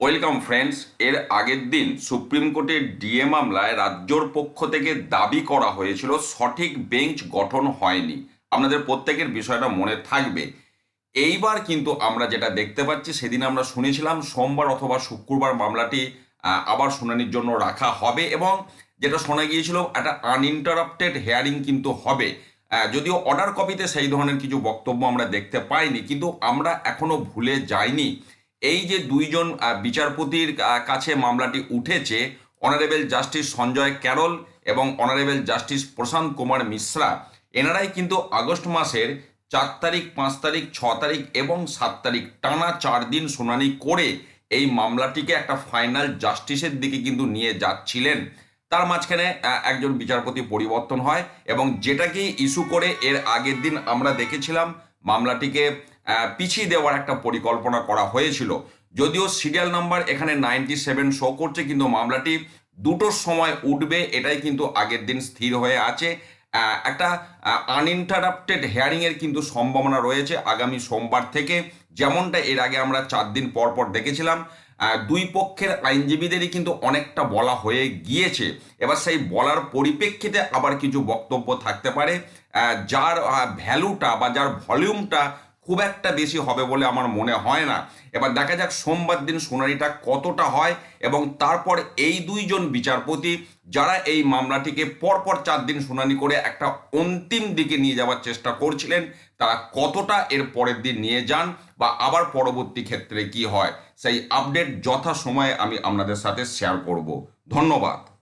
Welcome friends. এর আগের দিন সুপ্রিম কোর্টের ডিএ মামলায় রাজ্যর পক্ষ থেকে দাবি করা হয়েছিল সঠিক বেঞ্চ গঠন হয়নি। আপনাদের প্রত্যেকের বিষয়টা মনে থাকবে। এইবার কিন্তু আমরা যেটা দেখতে পাচ্ছি, সেদিন আমরা শুনেছিলাম সোমবার অথবা শুক্রবার মামলাটি আবার শুনানির জন্য রাখা হবে, এবং যেটা শোনা গিয়েছিল একটা আনইন্টারাপ্টেড হেয়ারিং কিন্তু হবে। যদিও অর্ডার কপিতে সেই ধরনের কিছু বক্তব্য আমরা দেখতে পাইনি, কিন্তু আমরা এখনো ভুলে যাইনি এই যে দুইজন বিচারপতির কাছে মামলাটি উঠেছে, অনারেবল জাস্টিস সঞ্জয় ক্যারল এবং অনারেবল জাস্টিস প্রশান্ত কুমার মিশ্রা। এনারাই কিন্তু আগস্ট মাসের 4 তারিখ, 5 তারিখ, 6 তারিখ এবং 7 তারিখ টানা 4 দিন শুনানি করে এই মামলাটিকে একটা ফাইনাল জাস্টিসের দিকে কিন্তু নিয়ে যাচ্ছিলেন। তার মাঝখানে একজন বিচারপতি পরিবর্তন হয়, এবং যেটাকে ইস্যু করে এর আগের দিন আমরা দেখেছিলাম মামলাটিকে পিছিয়ে দেওয়ার একটা পরিকল্পনা করা হয়েছিল। যদিও সিরিয়াল নাম্বার এখানে 97 শো করছে, কিন্তু মামলাটি 2টোর সময় উঠবে এটাই কিন্তু আগের দিন স্থির হয়ে আছে। একটা আনইন্টারাপ্টেড হেয়ারিংয়ের কিন্তু সম্ভাবনা রয়েছে আগামী সোমবার থেকে, যেমনটা এর আগে আমরা 4 দিন পর পর দেখেছিলাম। দুই পক্ষের আইনজীবীদেরই কিন্তু অনেকটা বলা হয়ে গিয়েছে। এবার সেই বলার পরিপ্রেক্ষিতে আবার কিছু বক্তব্য থাকতে পারে, যার ভ্যালুটা বা যার ভলিউমটা খুব একটা বেশি হবে বলে আমার মনে হয় না। এবার দেখা যাক সোমবার দিন শুনানিটা কতটা হয়, এবং তারপর এই দুইজন বিচারপতি যারা এই মামলাটিকে পরপর 4 দিন শুনানি করে একটা অন্তিম দিকে নিয়ে যাওয়ার চেষ্টা করছিলেন, তারা কতটা এর পরের দিন নিয়ে যান বা আবার পরবর্তী ক্ষেত্রে কি হয়, সেই আপডেট যথা সময়ে আমি আপনাদের সাথে শেয়ার করব। ধন্যবাদ।